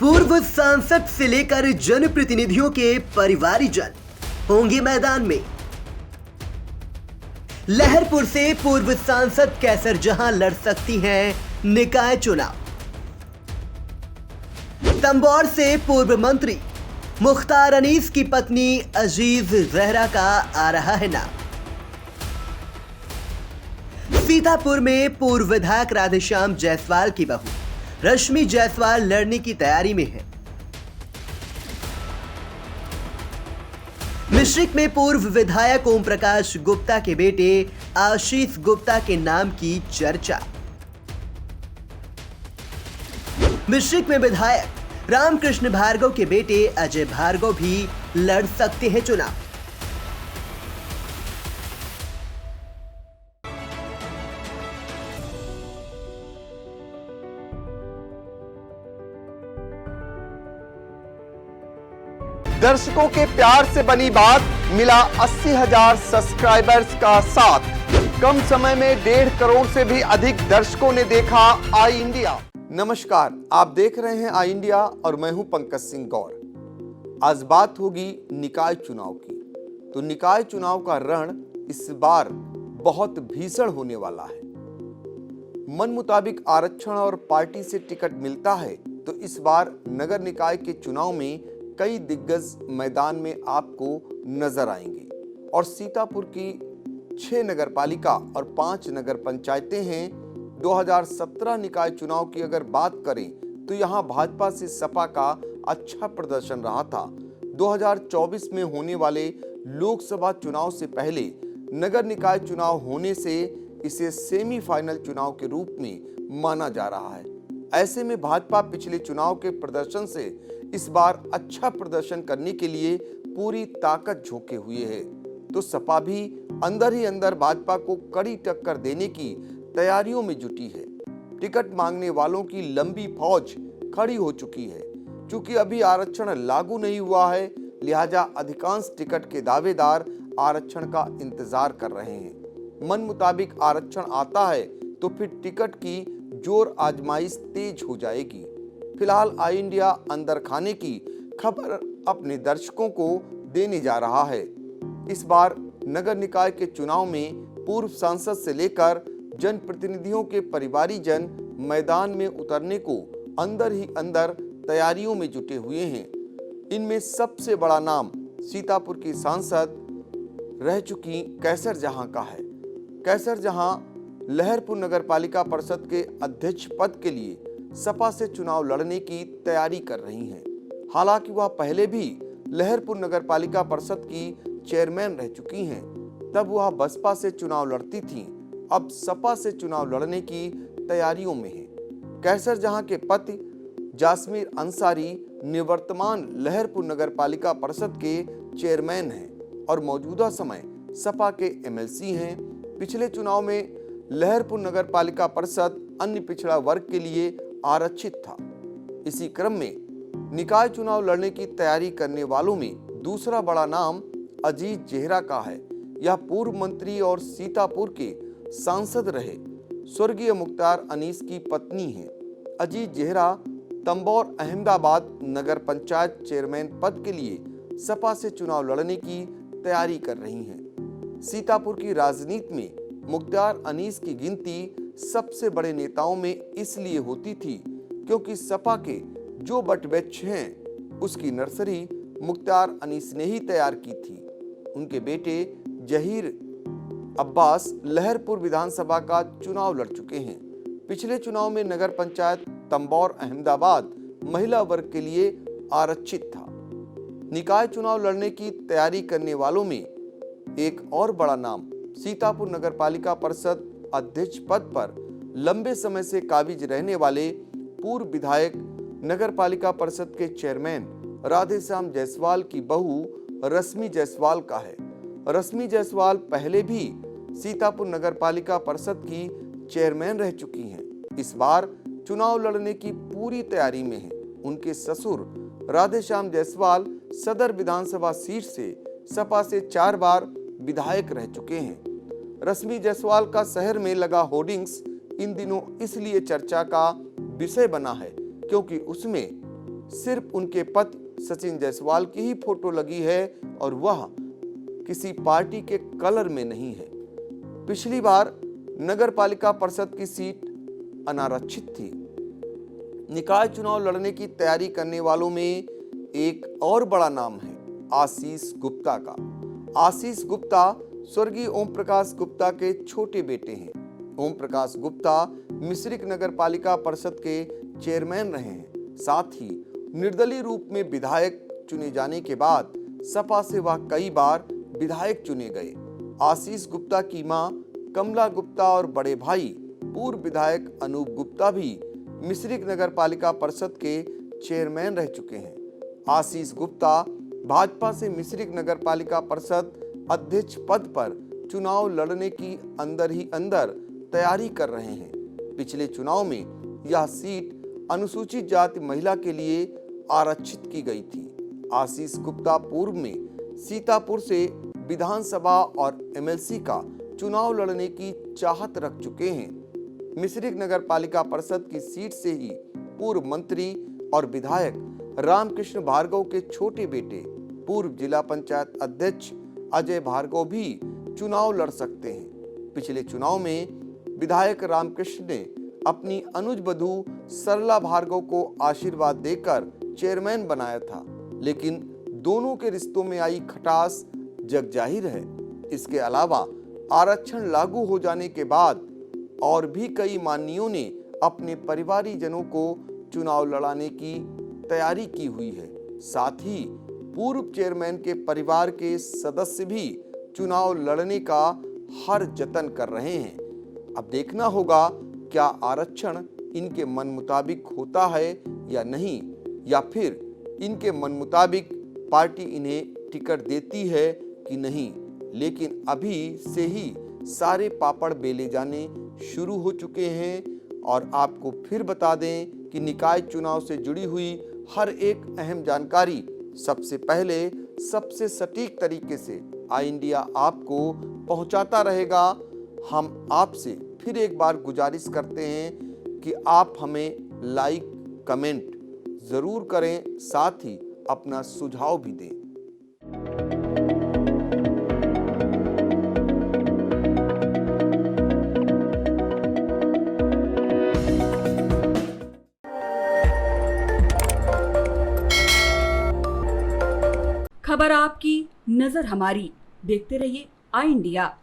पूर्व सांसद से लेकर जनप्रतिनिधियों के परिवारीजन होंगे मैदान में। लहरपुर से पूर्व सांसद कैसर जहां लड़ सकती हैं निकाय चुनाव। तंबौर से पूर्व मंत्री मुख्तार अनीस की पत्नी अजीज जहरा का आ रहा है नाम। सीतापुर में पूर्व विधायक राधेश्याम जायसवाल की बहू रश्मि जायसवाल लड़ने की तैयारी में है। मिश्रिक में पूर्व विधायक ओम प्रकाश गुप्ता के बेटे आशीष गुप्ता के नाम की चर्चा। मिश्रिक में विधायक रामकृष्ण भार्गव के बेटे अजय भार्गव भी लड़ सकते हैं चुनाव। दर्शकों के प्यार से बनी बात, मिला 80,000 सब्सक्राइबर्स का साथ। कम समय में 1.5 करोड़ से भी अधिक दर्शकों ने देखा आई इंडिया। नमस्कार, आप देख रहे हैं आई इंडिया और मैं हूं पंकज सिंह गौर। आज बात होगी निकाय चुनाव की। तो निकाय चुनाव का रण इस बार बहुत भीषण होने वाला है। मन मुताबिक आरक्षण और पार्टी से टिकट मिलता है तो इस बार नगर निकाय के चुनाव में कई दिग्गज मैदान में आपको नजर आएंगे और सीतापुर की 6 नगर पालिका और 5 नगर पंचायतें हैं। 2017 निकाय चुनाव की अगर बात करें तो यहां भाजपा से सपा का अच्छा प्रदर्शन रहा था। 2024 में होने वाले लोकसभा चुनाव से पहले नगर निकाय चुनाव होने से इसे सेमीफाइनल चुनाव के रूप में माना जा रहा है। ऐसे में भाजपा पिछले चुनाव के प्रदर्शन से इस बार अच्छा प्रदर्शन करने के लिए पूरी ताकत झोंके हुए है। तो सपा भी अंदर ही अंदर भाजपा को कड़ी टक्कर देने की तैयारियों में जुटी है। टिकट मांगने वालों की लंबी फौज खड़ी हो चुकी है। चूंकि अभी आरक्षण लागू नहीं हुआ है, लिहाजा अधिकांश टिकट के दावेदार आरक्षण का इंतजार कर रहे हैं। मन मुताबिक आरक्षण आता है तो फिर टिकट की जोर आजमाइश तेज हो जाएगी। फिलहाल आई इंडिया अंदर खाने की खबर अपने दर्शकों को देने जा रहा है। इस बार नगर निकाय के चुनाव में पूर्व सांसद से लेकर जनप्रतिनिधियों के परिवारीजन मैदान में उतरने को अंदर ही अंदर तैयारियों में जुटे हुए हैं। इनमें सबसे बड़ा नाम सीतापुर की सांसद रह चुकी कैसर जहां का है। कैसर जहां लहरपुर नगर पालिका परिषद के अध्यक्ष पद के लिए सपा से चुनाव लड़ने की तैयारी कर रही हैं। हालांकि वह पहले भी लहरपुर नगर पालिका परिषद की चेयरमैन रह चुकी हैं। तब वह बसपा से चुनाव लड़ती थीं, अब सपा से चुनाव लड़ने की तैयारियों में है। कैसर जहां के पति जासमीर अंसारी निवर्तमान लहरपुर नगर पालिका परिषद के चेयरमैन हैं और मौजूदा समय सपा के एमएलसी हैं। पिछले चुनाव में लहरपुर नगर पालिका परिषद अन्य पिछड़ा वर्ग के लिए आरक्षित था। इसी क्रम में निकाय चुनाव लड़ने की तैयारी करने वालों में दूसरा बड़ा नाम अजीज जहरा का है। यह पूर्व मंत्री और सीतापुर के सांसद रहे स्वर्गीय मुख्तार अनीस की पत्नी है। अजीज जहरा तंबौर अहमदाबाद नगर पंचायत चेयरमैन पद के लिए सपा से चुनाव लड़ने की तैयारी कर रही हैं। सीतापुर की राजनीति में मुख्तार अनीस की गिनती सबसे बड़े नेताओं में इसलिए होती थी क्योंकि सपा के जो बटवृक्ष हैं उसकी नर्सरी मुख्तार अनीस ने ही तैयार की थी। उनके बेटे जहीर अब्बास लहरपुर विधानसभा का चुनाव लड़ चुके हैं। पिछले चुनाव में नगर पंचायत तंबौर अहमदाबाद महिला वर्ग के लिए आरक्षित था। निकाय चुनाव लड़ने की तैयारी करने वालों में एक और बड़ा नाम सीतापुर नगर पालिका परिषद अध्यक्ष पद पर लंबे समय से काबिज रहने वाले पूर्व विधायक नगर पालिका परिषद के चेयरमैन राधेश्याम जायसवाल की बहू रश्मि जायसवाल का है। रश्मि जायसवाल पहले भी सीतापुर नगर पालिका परिषद की चेयरमैन रह चुकी हैं। इस बार चुनाव लड़ने की पूरी तैयारी में हैं। उनके ससुर राधेश्याम जायसवाल सदर विधानसभा सीट से सपा से 4 बार विधायक रह चुके हैं। रश्मि जायसवाल का शहर में लगा होर्डिंग्स इन दिनों इसलिए चर्चा का विषय बना है क्योंकि उसमें सिर्फ उनके पति सचिन जायसवाल की ही फोटो लगी है और वह किसी पार्टी के कलर में नहीं है। पिछली बार नगर पालिका परिषद की सीट अनारक्षित थी। निकाय चुनाव लड़ने की तैयारी करने वालों में एक और बड़ा नाम है आशीष गुप्ता का। आशीष गुप्ता स्वर्गीय ओम प्रकाश गुप्ता के छोटे बेटे हैं। ओम प्रकाश गुप्ता मिश्रिक नगर पालिका परिषद के चेयरमैन रहे हैं। साथ ही निर्दलीय रूप में विधायक चुने जाने के बाद सपा से वह कई बार विधायक चुने गए। आशीष गुप्ता की मां कमला गुप्ता और बड़े भाई पूर्व विधायक अनूप गुप्ता भी मिश्रिक नगर पालिका परिषद के चेयरमैन रह चुके हैं। आशीष गुप्ता भाजपा से मिश्रिक नगर पालिका परिषद अध्यक्ष पद पर चुनाव लड़ने की अंदर ही अंदर तैयारी कर रहे हैं। पिछले चुनाव में यह सीट अनुसूचित जाति महिला के लिए आरक्षित की गई थी। आशीष गुप्ता पूर्व में सीतापुर से विधानसभा और एमएलसी का चुनाव लड़ने की चाहत रख चुके हैं। मिश्रिक नगर पालिका परिषद की सीट से ही पूर्व मंत्री और विधायक रामकृष्ण भार्गव के छोटे बेटे पूर्व जिला पंचायत अध्यक्ष अजय भार्गव भी चुनाव लड़ सकते हैं। पिछले चुनाव में विधायक रामकृष्ण ने अपनी अनुज बधू सरला भार्गव को आशीर्वाद देकर चेयरमैन बनाया था, लेकिन दोनों के रिश्तों में आई खटास जग जाहिर है। इसके अलावा आरक्षण लागू हो जाने के बाद और भी कई माननीयों ने अपने परिवारीजनों को चुनाव लड़ाने की तैयारी की हुई है। साथ ही पूर्व चेयरमैन के परिवार के सदस्य भी चुनाव लड़ने का हर जतन कर रहे हैं। अब देखना होगा क्या आरक्षण इनके मन मुताबिक होता है या नहीं, या फिर इनके मन मुताबिक पार्टी इन्हें टिकट देती है कि नहीं। लेकिन अभी से ही सारे पापड़ बेले जाने शुरू हो चुके हैं। और आपको फिर बता दें कि निकाय चुनाव से जुड़ी हुई हर एक अहम जानकारी सबसे पहले सबसे सटीक तरीके से आई इंडिया आपको पहुंचाता रहेगा। हम आपसे फिर एक बार गुजारिश करते हैं कि आप हमें लाइक कमेंट जरूर करें, साथ ही अपना सुझाव भी दें। खबर आपकी, नजर हमारी। देखते रहिए आई इंडिया।